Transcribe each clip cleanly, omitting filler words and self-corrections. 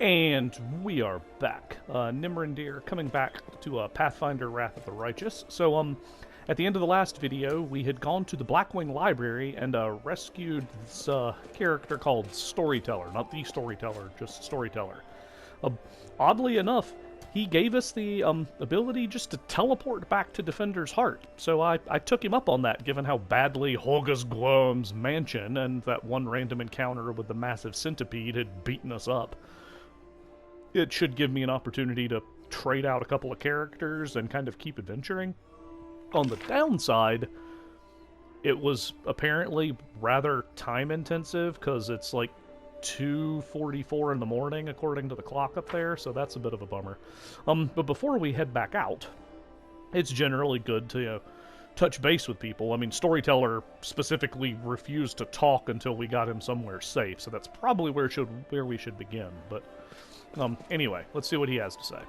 And we are back. Nimrandir coming back to Pathfinder Wrath of the Righteous. So, at the end of the last video, we had gone to the Blackwing Library and rescued this character called Storyteller. Not the Storyteller, just Storyteller. Oddly enough, he gave us the ability just to teleport back to Defender's Heart. So I took him up on that, given how badly Holga's Glom's mansion and that one random encounter with the massive centipede had beaten us up. It should give me an opportunity to trade out a couple of characters and kind of keep adventuring. On the downside, it was apparently rather time-intensive, because it's like 2:44 in the morning, according to the clock up there, so that's a bit of a bummer. But before we head back out, it's generally good to touch base with people. I mean, Storyteller specifically refused to talk until we got him somewhere safe, so that's probably where we should begin. But anyway, let's see what he has to say.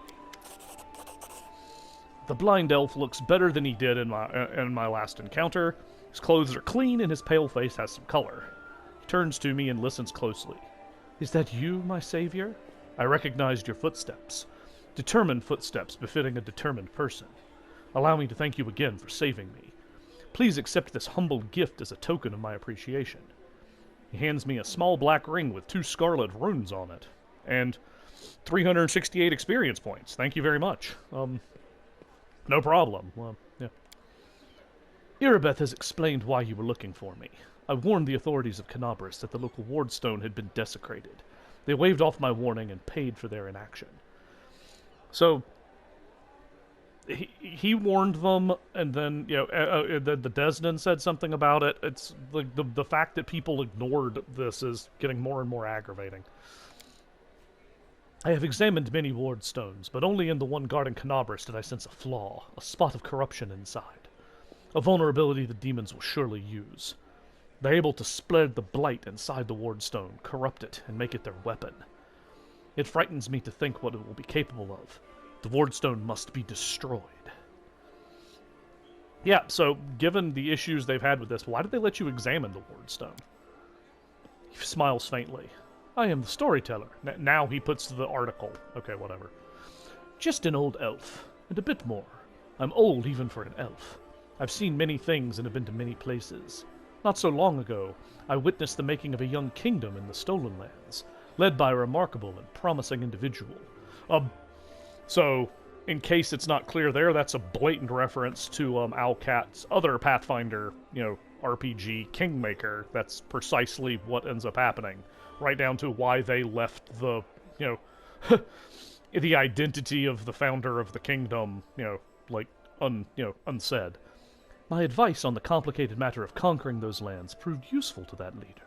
The blind elf looks better than he did in my last encounter. His clothes are clean and his pale face has some color. He turns to me and listens closely. Is that you, my savior? I recognized your footsteps. Determined footsteps befitting a determined person. Allow me to thank you again for saving me. Please accept this humble gift as a token of my appreciation. He hands me a small black ring with 2 scarlet runes on it. And 368 experience points. Thank you very much. No problem. Well, yeah. Irabeth has explained why you were looking for me. I warned the authorities of Canabras that the local wardstone had been desecrated. They waved off my warning and paid for their inaction. So, he warned them, and then, the Desnan said something about it. It's like the fact that people ignored this is getting more and more aggravating. I have examined many wardstones, but only in the one guarding Canabras did I sense a flaw, a spot of corruption inside. A vulnerability the demons will surely use. They're able to spread the blight inside the wardstone, corrupt it, and make it their weapon. It frightens me to think what it will be capable of. The wardstone must be destroyed. Yeah, so, given the issues they've had with this, why did they let you examine the wardstone? He smiles faintly. I am the storyteller. Now he puts the article. Okay, whatever. Just an old elf, and a bit more. I'm old even for an elf. I've seen many things and have been to many places. Not so long ago, I witnessed the making of a young kingdom in the Stolen Lands, led by a remarkable and promising individual. So, in case it's not clear there, that's a blatant reference to Alcat's other Pathfinder, RPG, Kingmaker. That's precisely what ends up happening. Right down to why they left the, the identity of the founder of the kingdom, unsaid. My advice on the complicated matter of conquering those lands proved useful to that leader.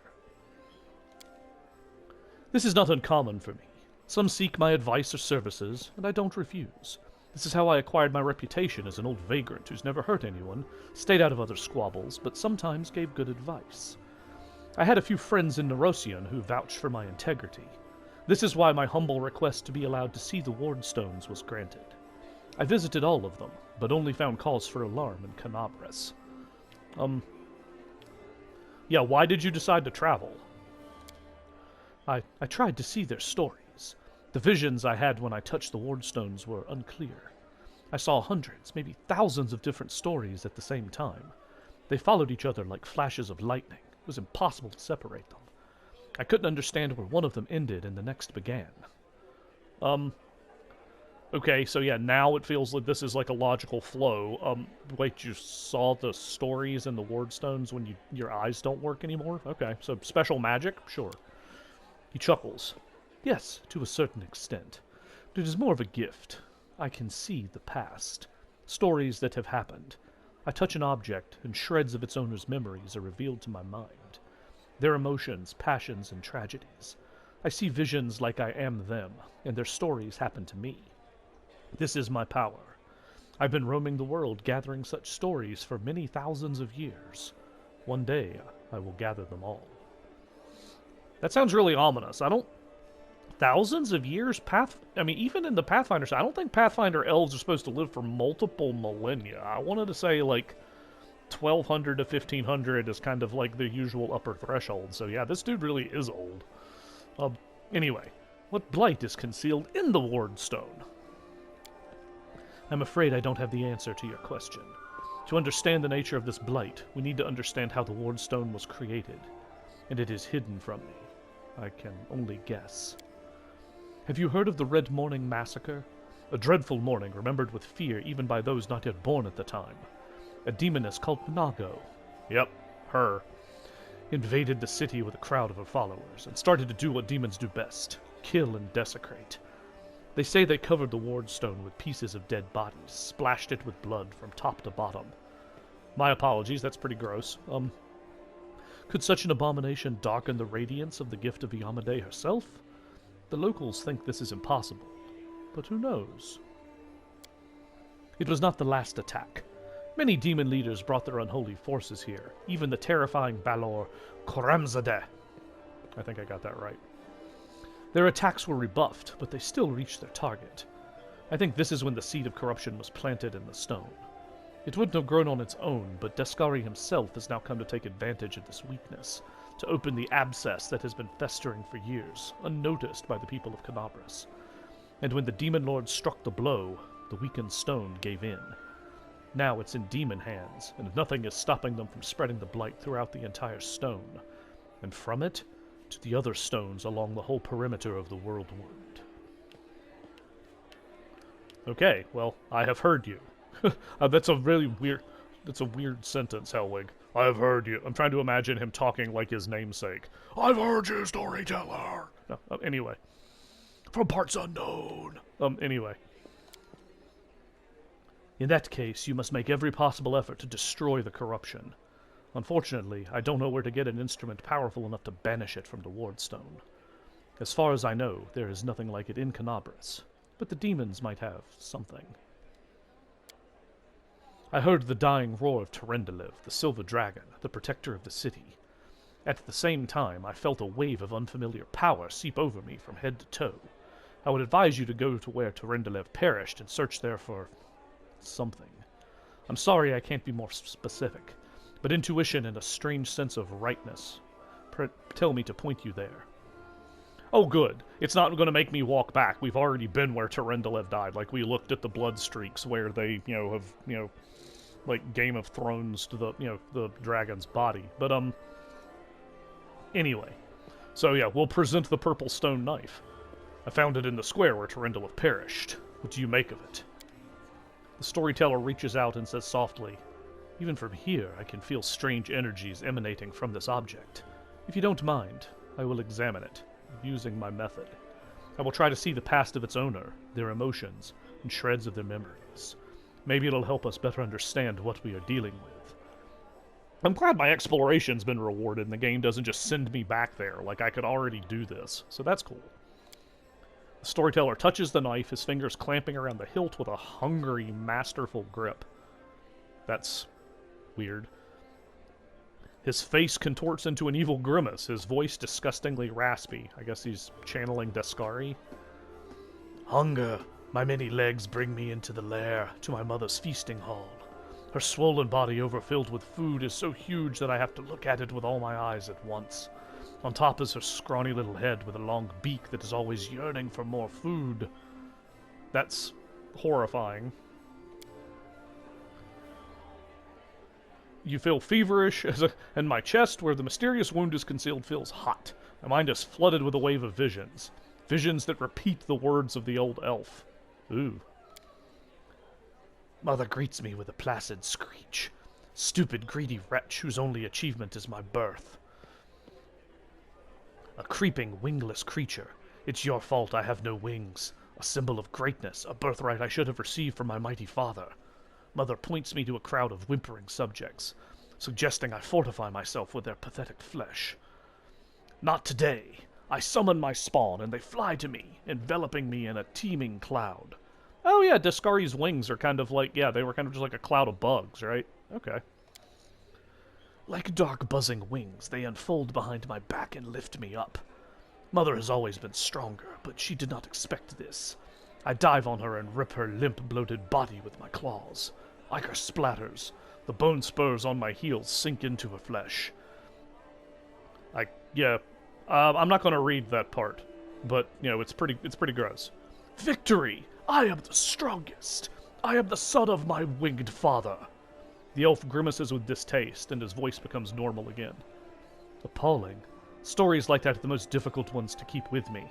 This is not uncommon for me. Some seek my advice or services, and I don't refuse. This is how I acquired my reputation as an old vagrant who's never hurt anyone, stayed out of other squabbles, but sometimes gave good advice. I had a few friends in Nerosian who vouched for my integrity. This is why my humble request to be allowed to see the wardstones was granted. I visited all of them, but only found cause for alarm in Canabras. Yeah, why did you decide to travel? I tried to see their stories. The visions I had when I touched the wardstones were unclear. I saw hundreds, maybe thousands of different stories at the same time. They followed each other like flashes of lightning. It was impossible to separate them. I couldn't understand where one of them ended and the next began. Okay, so yeah, now it feels like this is like a logical flow. Wait, you saw the stories in the wardstones when your eyes don't work anymore? Okay, so special magic? Sure. He chuckles. Yes, to a certain extent. But it is more of a gift. I can see the past. Stories that have happened. I touch an object, and shreds of its owner's memories are revealed to my mind. Their emotions, passions, and tragedies. I see visions like I am them, and their stories happen to me. This is my power. I've been roaming the world gathering such stories for many thousands of years. One day, I will gather them all. That sounds really ominous. Thousands of years? Even in the Pathfinder side, I don't think Pathfinder elves are supposed to live for multiple millennia. I wanted to say, 1200 to 1500 is kind of like the usual upper threshold. So yeah, this dude really is old. Anyway, What blight is concealed in the ward stone? I'm afraid I don't have the answer to your question. To understand the nature of this blight, we need to understand how the ward stone was created, and it is hidden from me. I can only guess. Have you heard of the Red Morning Massacre? A dreadful morning remembered with fear even by those not yet born at the time. A demoness called Nago. Yep, her. Invaded the city with a crowd of her followers, and started to do what demons do best, kill and desecrate. They say they covered the ward stone with pieces of dead bodies, splashed it with blood from top to bottom. My apologies, that's pretty gross. Could such an abomination darken the radiance of the gift of Yamade herself? The locals think this is impossible, but who knows? It was not the last attack. Many demon leaders brought their unholy forces here, even the terrifying Balor Koramzadeh. I think I got that right. Their attacks were rebuffed, but they still reached their target. I think this is when the seed of corruption was planted in the stone. It wouldn't have grown on its own, but Deskari himself has now come to take advantage of this weakness, to open the abscess that has been festering for years, unnoticed by the people of Canabras. And when the demon lord struck the blow, the weakened stone gave in. Now it's in demon hands, and nothing is stopping them from spreading the blight throughout the entire stone, and from it to the other stones along the whole perimeter of the world wound. Okay, well, I have heard you. That's a weird sentence, Helwig. I have heard you. I'm trying to imagine him talking like his namesake. I've heard you, Storyteller. No, anyway. From parts unknown. Anyway. In that case, you must make every possible effort to destroy the corruption. Unfortunately, I don't know where to get an instrument powerful enough to banish it from the wardstone. As far as I know, there is nothing like it in Canabras, but the demons might have something. I heard the dying roar of Terendelev, the silver dragon, the protector of the city. At the same time, I felt a wave of unfamiliar power seep over me from head to toe. I would advise you to go to where Terendelev perished and search there for something. I'm sorry I can't be more specific, but intuition and a strange sense of rightness tell me to point you there. Oh, good. It's not going to make me walk back. We've already been where Terendelev died. Like, we looked at the blood streaks where they, have, like Game of Thrones to the dragon's body. But, anyway. So, yeah, we'll present the purple stone knife. I found it in the square where Terendelev perished. What do you make of it? The storyteller reaches out and says softly, "Even from here, I can feel strange energies emanating from this object. If you don't mind, I will examine it, using my method. I will try to see the past of its owner, their emotions, and shreds of their memories. Maybe it'll help us better understand what we are dealing with." I'm glad my exploration's been rewarded and the game doesn't just send me back there, like I could already do this, so that's cool. The storyteller touches the knife, his fingers clamping around the hilt with a hungry, masterful grip. That's weird. His face contorts into an evil grimace, his voice disgustingly raspy. I guess he's channeling Deskari. "Hunger, my many legs bring me into the lair, to my mother's feasting hall. Her swollen body overfilled with food is so huge that I have to look at it with all my eyes at once. On top is her scrawny little head with a long beak that is always yearning for more food." That's horrifying. "You feel feverish, and my chest, where the mysterious wound is concealed, feels hot. My mind is flooded with a wave of visions. Visions that repeat the words of the old elf." Ooh. "Mother greets me with a placid screech. Stupid, greedy wretch whose only achievement is my birth. A creeping, wingless creature. It's your fault I have no wings. A symbol of greatness, a birthright I should have received from my mighty father. Mother points me to a crowd of whimpering subjects, suggesting I fortify myself with their pathetic flesh. Not today. I summon my spawn, and they fly to me, enveloping me in a teeming cloud." Oh yeah, Deskari's wings are kind of like, they were kind of just like a cloud of bugs, right? Okay. "Like dark buzzing wings, they unfold behind my back and lift me up. Mother has always been stronger, but she did not expect this. I dive on her and rip her limp, bloated body with my claws. Ichor splatters. The bone spurs on my heels sink into her flesh." I'm not going to read that part. but, you know, it's pretty gross. Victory! I am the strongest! I am the son of my winged father! The elf grimaces with distaste, and his voice becomes normal again. Appalling. Stories like that are the most difficult ones to keep with me.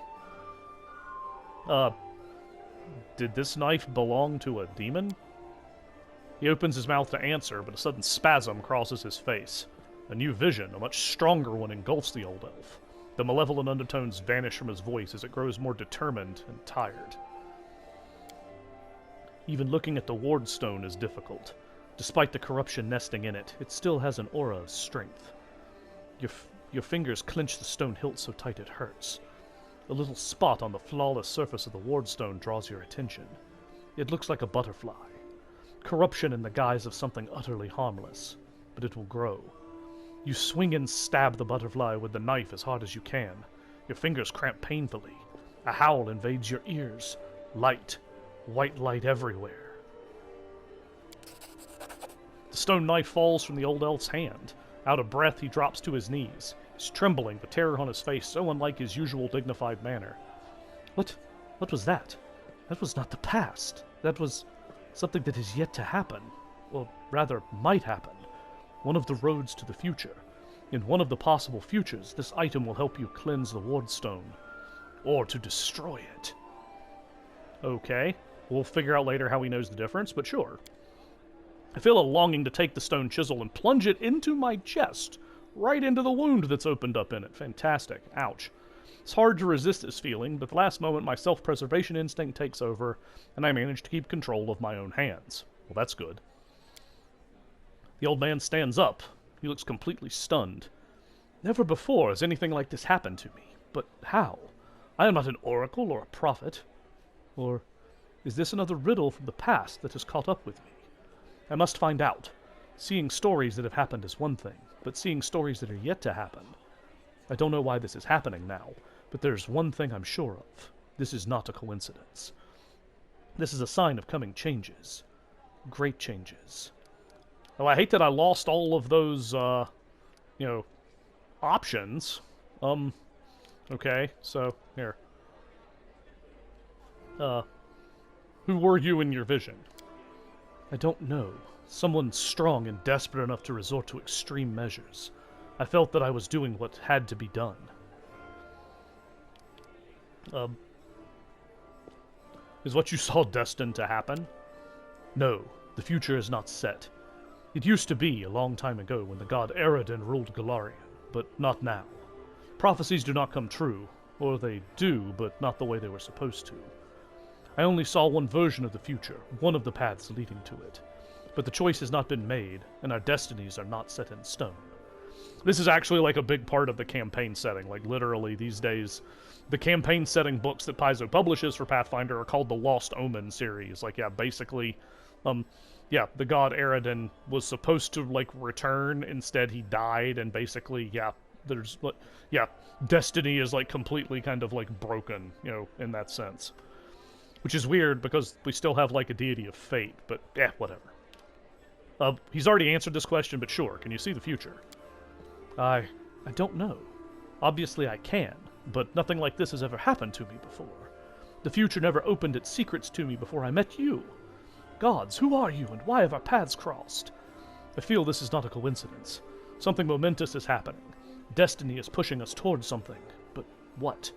Did this knife belong to a demon? He opens his mouth to answer, but a sudden spasm crosses his face. A new vision, a much stronger one, engulfs the old elf. The malevolent undertones vanish from his voice as it grows more determined and tired. Even looking at the ward stone is difficult. Despite the corruption nesting in it, it still has an aura of strength. Your fingers clench the stone hilt so tight it hurts. A little spot on the flawless surface of the ward stone draws your attention. It looks like a butterfly. Corruption in the guise of something utterly harmless, but it will grow. You swing and stab the butterfly with the knife as hard as you can. Your fingers cramp painfully. A howl invades your ears. Light. White light everywhere. The stone knife falls from the old elf's hand. Out of breath, he drops to his knees. He's trembling, the terror on his face so unlike his usual dignified manner. What was that? That was not the past. That was something that is yet to happen. Or rather, might happen. One of the roads to the future. In one of the possible futures, this item will help you cleanse the ward stone. Or to destroy it. Okay. We'll figure out later how he knows the difference, but sure. I feel a longing to take the stone chisel and plunge it into my chest, right into the wound that's opened up in it. Fantastic. Ouch. It's hard to resist this feeling, but at the last moment my self-preservation instinct takes over, and I manage to keep control of my own hands. Well, that's good. The old man stands up. He looks completely stunned. Never before has anything like this happened to me. But how? I am not an oracle or a prophet. Or is this another riddle from the past that has caught up with me? I must find out. Seeing stories that have happened is one thing, but seeing stories that are yet to happen... I don't know why this is happening now, but there's one thing I'm sure of. This is not a coincidence. This is a sign of coming changes. Great changes. Oh, I hate that I lost all of those, options. Okay, so, here. Who were you in your vision? I don't know. Someone strong and desperate enough to resort to extreme measures. I felt that I was doing what had to be done. Is what you saw destined to happen? No, the future is not set. It used to be a long time ago when the god Eredin ruled Golarion, but not now. Prophecies do not come true, or they do, but not the way they were supposed to. I only saw one version of the future, one of the paths leading to it. But the choice has not been made, and our destinies are not set in stone. This is actually like a big part of the campaign setting. Like literally these days, the campaign setting books that Paizo publishes for Pathfinder are called the Lost Omen series. Like, yeah, basically, the god Eredin was supposed to, like, return. Instead, he died, and basically, destiny is, like, completely kind of, like, broken, you know, in that sense. Which is weird, because we still have, like, a deity of fate, but, whatever. He's already answered this question, but sure, can you see the future? I don't know. Obviously I can, but nothing like this has ever happened to me before. The future never opened its secrets to me before I met you. Gods, who are you, and why have our paths crossed? I feel this is not a coincidence. Something momentous is happening. Destiny is pushing us towards something. But what?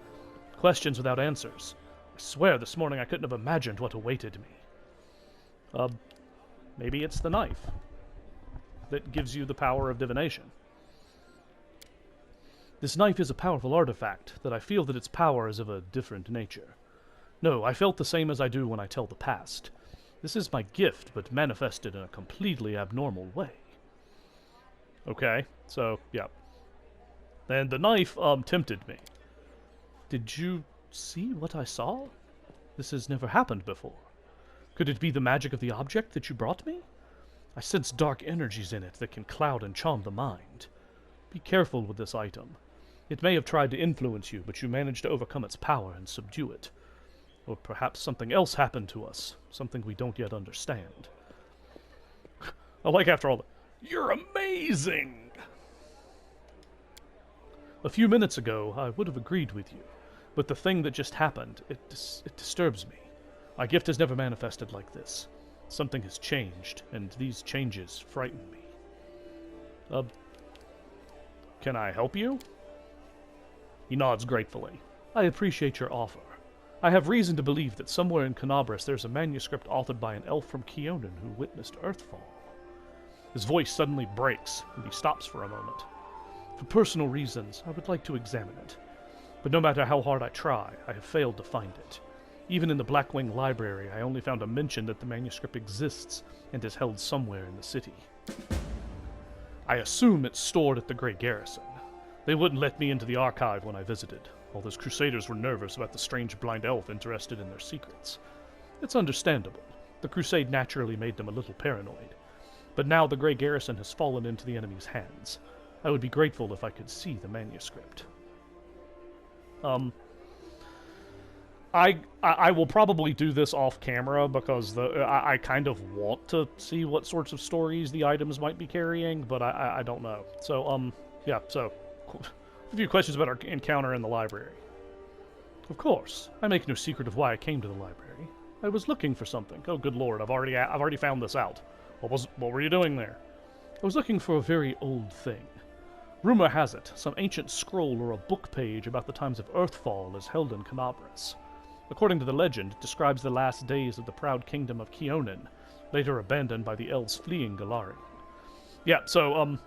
Questions without answers. I swear this morning I couldn't have imagined what awaited me. Maybe it's the knife that gives you the power of divination. This knife is a powerful artifact, that I feel that its power is of a different nature. No, I felt the same as I do when I tell the past. This is my gift, but manifested in a completely abnormal way. Okay, so, yeah. And the knife, tempted me. Did you see what I saw? This has never happened before. Could it be the magic of the object that you brought me? I sense dark energies in it that can cloud and charm the mind. Be careful with this item. It may have tried to influence you, but you managed to overcome its power and subdue it. Or perhaps something else happened to us, something we don't yet understand. I like after all you're amazing! A few minutes ago, I would have agreed with you. But the thing that just happened, it disturbs me. My gift has never manifested like this. Something has changed, and these changes frighten me. Can I help you? He nods gratefully. I appreciate your offer. I have reason to believe that somewhere in Canabras there's a manuscript authored by an elf from Keonan who witnessed Earthfall. His voice suddenly breaks, and he stops for a moment. For personal reasons, I would like to examine it. But no matter how hard I try, I have failed to find it. Even in the Blackwing Library, I only found a mention that the manuscript exists and is held somewhere in the city. I assume it's stored at the Grey Garrison. They wouldn't let me into the archive when I visited. All those crusaders were nervous about the strange blind elf interested in their secrets. It's understandable. The crusade naturally made them a little paranoid. But now the Grey Garrison has fallen into the enemy's hands. I would be grateful if I could see the manuscript. I will probably do this off camera because I kind of want to see what sorts of stories the items might be carrying, but I don't know. So, yeah, so, a few questions about our encounter in the library. Of course, I make no secret of why I came to the library. I was looking for something. Oh, good lord, I've already found this out. What were you doing there? I was looking for a very old thing. Rumor has it, some ancient scroll or a book page about the times of Earthfall is held in Canabras. According to the legend, it describes the last days of the proud kingdom of Keonan, later abandoned by the elves fleeing Galarian. Yeah, so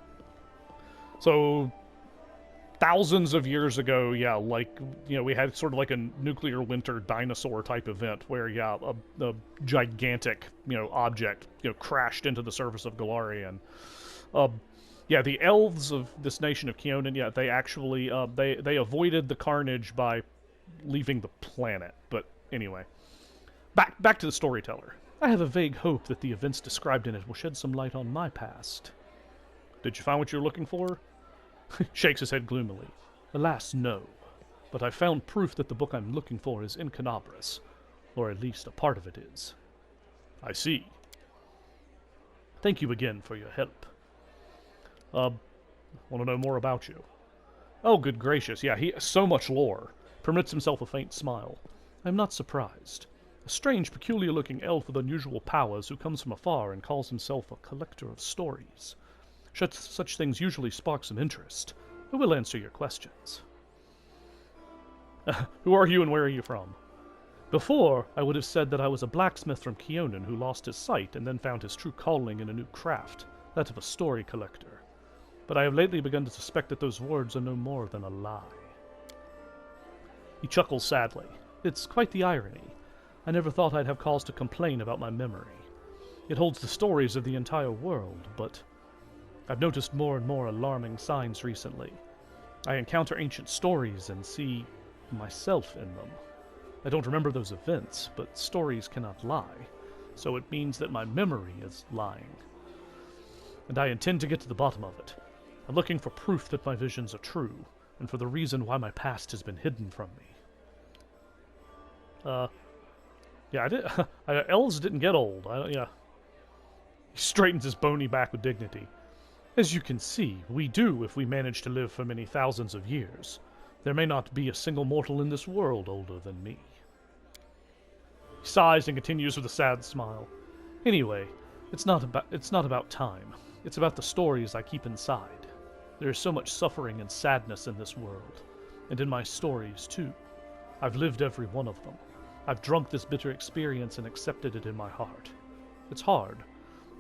thousands of years ago, yeah, like, you know, we had sort of like a nuclear winter dinosaur type event where, yeah, a gigantic, you know, object, you know, crashed into the surface of Galarian. Yeah, the elves of this nation of Keonan, yeah, they actually, they avoided the carnage by leaving the planet. But anyway, back to the Storyteller. I have a vague hope that the events described in it will shed some light on my past. Did you find what you were looking for? Shakes his head gloomily. Alas, no. But I found proof that the book I'm looking for is in Canabras. Or at least a part of it is. I see. Thank you again for your help. Want to know more about you? Oh, good gracious, yeah, he has so much lore. Permits himself a faint smile. I'm not surprised. A strange, peculiar-looking elf with unusual powers who comes from afar and calls himself a collector of stories. Such things usually spark some interest. I will answer your questions. Who are you and where are you from? Before, I would have said that I was a blacksmith from Keonan who lost his sight and then found his true calling in a new craft, that of a story collector. But I have lately begun to suspect that those words are no more than a lie. He chuckles sadly. It's quite the irony. I never thought I'd have cause to complain about my memory. It holds the stories of the entire world, but I've noticed more and more alarming signs recently. I encounter ancient stories and see myself in them. I don't remember those events, but stories cannot lie, so it means that my memory is lying. And I intend to get to the bottom of it. I'm looking for proof that my visions are true, and for the reason why my past has been hidden from me. Yeah, elves didn't get old. Yeah. He straightens his bony back with dignity. As you can see, we do if we manage to live for many thousands of years. There may not be a single mortal in this world older than me. He sighs and continues with a sad smile. Anyway, it's not about time. It's about the stories I keep inside. There is so much suffering and sadness in this world, and in my stories too. I've lived every one of them. I've drunk this bitter experience and accepted it in my heart. It's hard,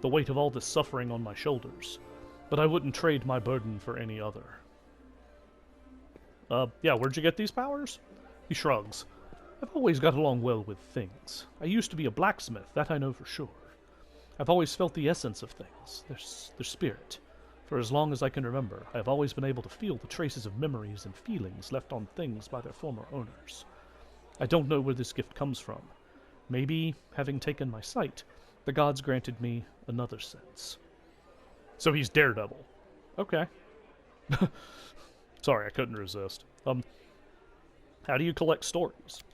the weight of all this suffering on my shoulders, but I wouldn't trade my burden for any other. Yeah, where'd you get these powers? He shrugs. I've always got along well with things. I used to be a blacksmith, that I know for sure. I've always felt the essence of things, their spirit. For as long as I can remember, I have always been able to feel the traces of memories and feelings left on things by their former owners. I don't know where this gift comes from. Maybe, having taken my sight, the gods granted me another sense. So he's Daredevil. Okay. Sorry, I couldn't resist. How do you collect stories?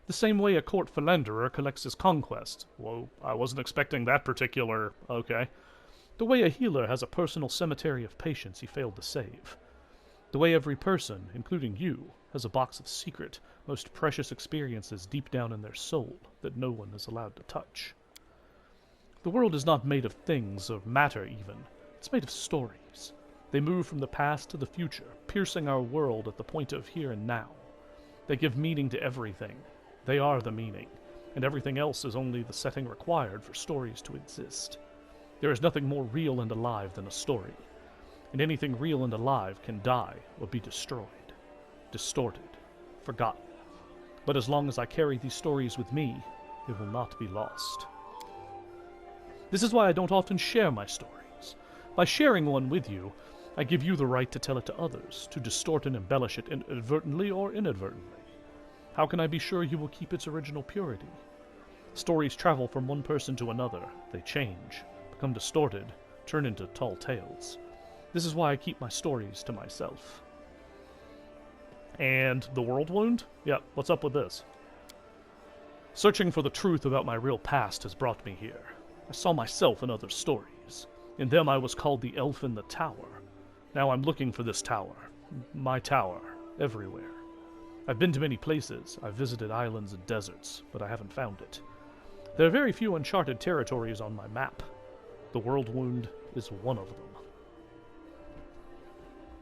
The same way a court philanderer collects his conquest. Whoa, I wasn't expecting that particular... Okay. The way a healer has a personal cemetery of patients he failed to save. The way every person, including you, has a box of secret, most precious experiences deep down in their soul that no one is allowed to touch. The world is not made of things or matter even. It's made of stories. They move from the past to the future, piercing our world at the point of here and now. They give meaning to everything. They are the meaning, and everything else is only the setting required for stories to exist. There is nothing more real and alive than a story, and anything real and alive can die or be destroyed, distorted, forgotten. But as long as I carry these stories with me, they will not be lost. This is why I don't often share my stories. By sharing one with you, I give you the right to tell it to others, to distort and embellish it inadvertently or inadvertently. How can I be sure you will keep its original purity? Stories travel from one person to another. They change, become distorted, turn into tall tales. This is why I keep my stories to myself. And the world wound? Yeah, what's up with this? Searching for the truth about my real past has brought me here. I saw myself in other stories. In them I was called the elf in the tower. Now I'm looking for this tower. My tower. Everywhere. I've been to many places. I've visited islands and deserts, but I haven't found it. There are very few uncharted territories on my map. The world wound is one of them.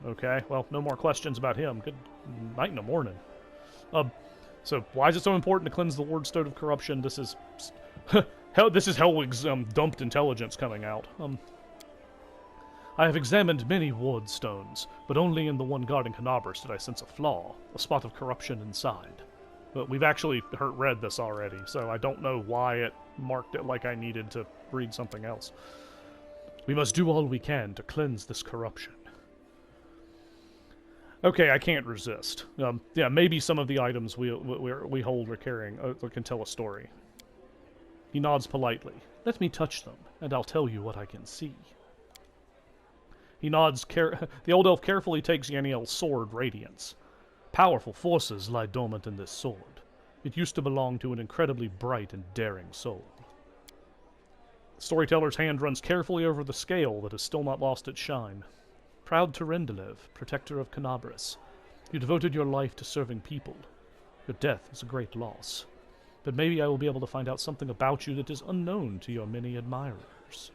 Okay, well, no more questions about him. Good night in the morning. So why is it so important to cleanse the wardstone of corruption? This is... this is Helwig's dumped intelligence coming out. I have examined many wardstones, but only in the one guarding Canabras did I sense a flaw, a spot of corruption inside. But we've actually read this already, so I don't know why it marked it like I needed to read something else. We must do all we can to cleanse this corruption. Okay, I can't resist. Yeah, maybe some of the items we hold or carrying can tell a story. He nods politely. Let me touch them, and I'll tell you what I can see. He nods. The old elf carefully takes Yaniel's sword, Radiance. Powerful forces lie dormant in this sword. It used to belong to an incredibly bright and daring soul. The storyteller's hand runs carefully over the scale that has still not lost its shine. Proud Terendelev, protector of Canabras, you devoted your life to serving people. Your death is a great loss. But maybe I will be able to find out something about you that is unknown to your many admirers.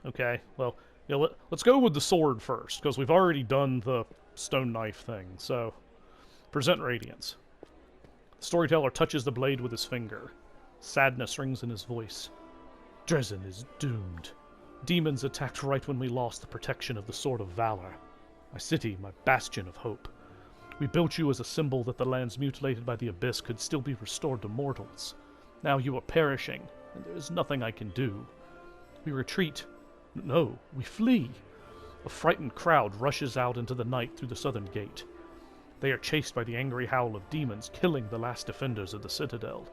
Okay, well, yeah, let's go with the sword first, because we've already done the stone knife thing, so... Present Radiance. The storyteller touches the blade with his finger. Sadness rings in his voice. Dresden is doomed. Demons attacked right when we lost the protection of the Sword of Valor. My city, my bastion of hope. We built you as a symbol that the lands mutilated by the Abyss could still be restored to mortals. Now you are perishing, and there is nothing I can do. We retreat. No, we flee. A frightened crowd rushes out into the night through the southern gate. They are chased by the angry howl of demons, killing the last defenders of the citadel.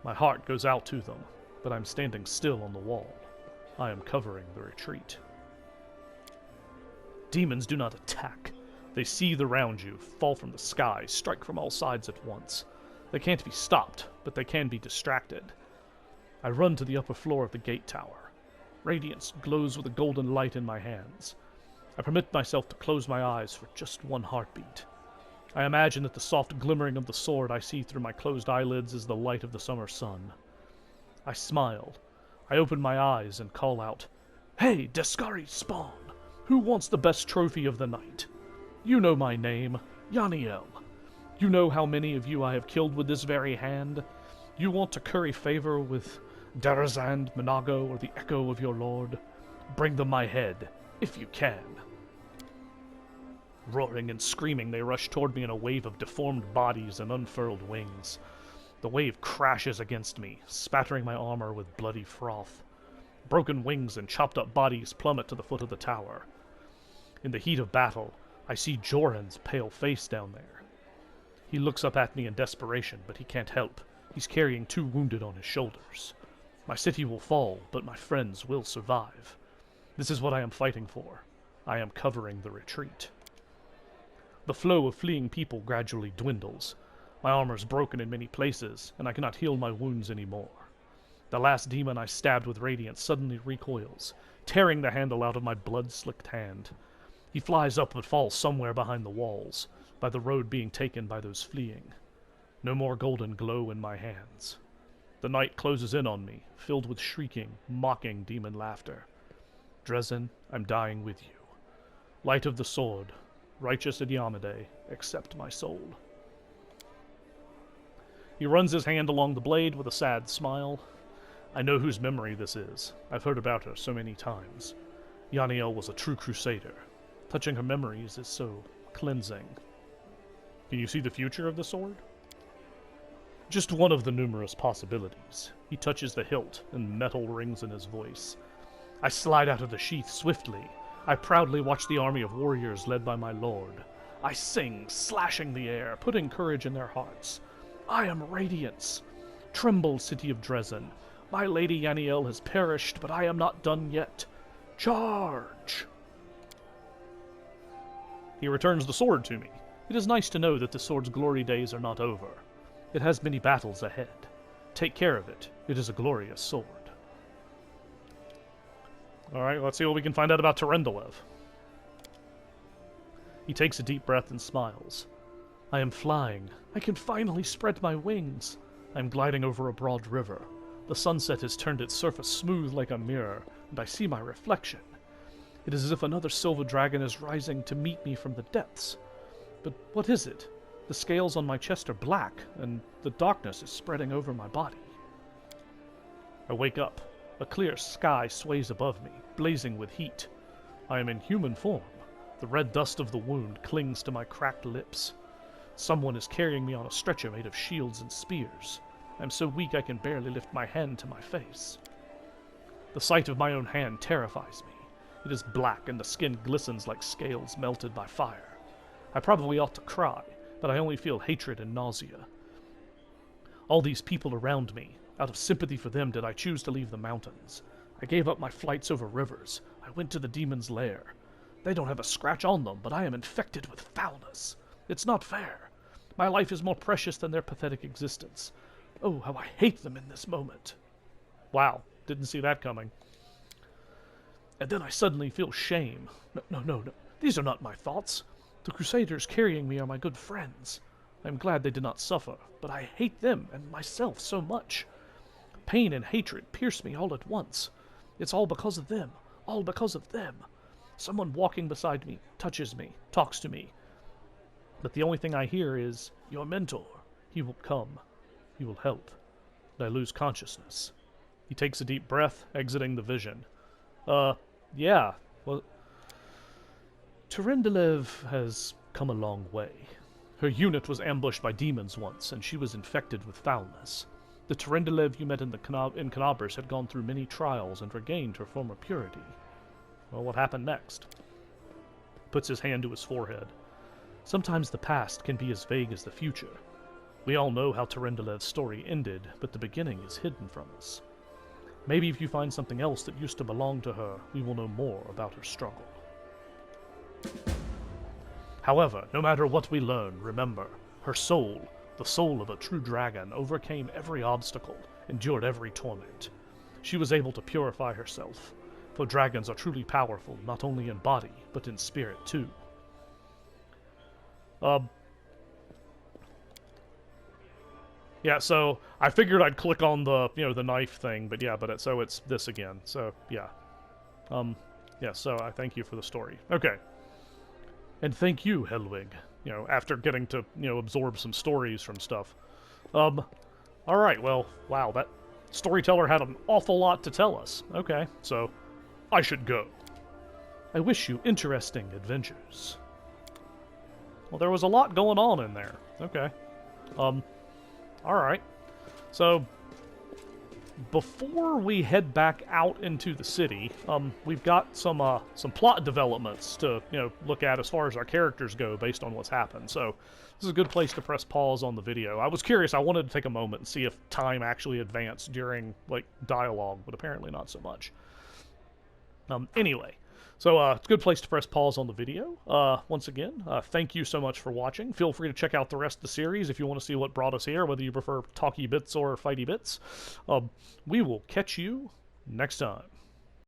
My heart goes out to them, but I'm standing still on the wall. I am covering the retreat. Demons do not attack. They seethe around you, fall from the sky, strike from all sides at once. They can't be stopped, but they can be distracted. I run to the upper floor of the gate tower. Radiance glows with a golden light in my hands. I permit myself to close my eyes for just one heartbeat. I imagine that the soft glimmering of the sword I see through my closed eyelids is the light of the summer sun. I smile. I open my eyes and call out, Hey, Descari Spawn! Who wants the best trophy of the night? You know my name, Yaniel. You know how many of you I have killed with this very hand. You want to curry favor with Darazand, Minago, or the echo of your lord? Bring them my head, if you can. Roaring and screaming, they rush toward me in a wave of deformed bodies and unfurled wings. The wave crashes against me, spattering my armor with bloody froth. Broken wings and chopped-up bodies plummet to the foot of the tower. In the heat of battle, I see Joran's pale face down there. He looks up at me in desperation, but he can't help. He's carrying 2 wounded on his shoulders. My city will fall, but my friends will survive. This is what I am fighting for. I am covering the retreat. The flow of fleeing people gradually dwindles. My armor is broken in many places, and I cannot heal my wounds anymore. The last demon I stabbed with Radiance suddenly recoils, tearing the handle out of my blood-slicked hand. He flies up but falls somewhere behind the walls, by the road being taken by those fleeing. No more golden glow in my hands. The night closes in on me, filled with shrieking, mocking demon laughter. Dresden, I'm dying with you. Light of the sword, righteous Idiomede, accept my soul. He runs his hand along the blade with a sad smile. I know whose memory this is. I've heard about her so many times. Yaniel was a true crusader. Touching her memories is so cleansing. Can you see the future of the sword? Just one of the numerous possibilities. He touches the hilt, and metal rings in his voice. I slide out of the sheath swiftly. I proudly watch the army of warriors led by my lord. I sing, slashing the air, putting courage in their hearts. I am radiance. Tremble, city of Dresden. My lady Yaniel has perished, but I am not done yet. Charge! He returns the sword to me. It is nice to know that the sword's glory days are not over. It has many battles ahead. Take care of it. It is a glorious sword. Alright, let's see what we can find out about Turendelev. He takes a deep breath and smiles. I am flying. I can finally spread my wings. I am gliding over a broad river. The sunset has turned its surface smooth like a mirror, and I see my reflection. It is as if another silver dragon is rising to meet me from the depths. But what is it? The scales on my chest are black, and the darkness is spreading over my body. I wake up. A clear sky sways above me, blazing with heat. I am in human form. The red dust of the wound clings to my cracked lips. Someone is carrying me on a stretcher made of shields and spears. I am so weak I can barely lift my hand to my face. The sight of my own hand terrifies me. It is black and the skin glistens like scales melted by fire. I probably ought to cry, but I only feel hatred and nausea. All these people around me, out of sympathy for them did I choose to leave the mountains. I gave up my flights over rivers. I went to the demon's lair. They don't have a scratch on them, but I am infected with foulness. It's not fair. My life is more precious than their pathetic existence. Oh, how I hate them in this moment. Wow, didn't see that coming. And then I suddenly feel shame. No. These are not my thoughts. The crusaders carrying me are my good friends. I am glad they did not suffer, but I hate them and myself so much. Pain and hatred pierce me all at once. It's all because of them. All because of them. Someone walking beside me touches me, talks to me. But the only thing I hear is, your mentor. He will come. He will help. And I lose consciousness. He takes a deep breath, exiting the vision. Yeah. Well, Turendelev has come a long way. Her unit was ambushed by demons once, and she was infected with foulness. The Turendelev you met in Canabris had gone through many trials and regained her former purity. Well, what happened next? Puts his hand to his forehead. Sometimes the past can be as vague as the future. We all know how Turendelev's story ended, but the beginning is hidden from us. Maybe if you find something else that used to belong to her, we will know more about her struggle. However, no matter what we learn, remember, her soul, the soul of a true dragon, overcame every obstacle, endured every torment. She was able to purify herself, for dragons are truly powerful, not only in body, but in spirit too. Yeah, so I figured I'd click on the, the knife thing, but yeah, so it's this again. So, yeah. Yeah, so I thank you for the story. Okay. And thank you, Helwig, after getting to, absorb some stories from stuff. Alright, well, wow, that Storyteller had an awful lot to tell us. Okay, so I should go. I wish you interesting adventures. Well, there was a lot going on in there. Okay. Alright. So, before we head back out into the city, we've got some plot developments to, look at as far as our characters go based on what's happened. So, this is a good place to press pause on the video. I was curious, I wanted to take a moment and see if time actually advanced during, dialogue, but apparently not so much. Anyway. So, it's a good place to press pause on the video. Once again, thank you so much for watching. Feel free to check out the rest of the series if you want to see what brought us here, whether you prefer talky bits or fighty bits. We will catch you next time.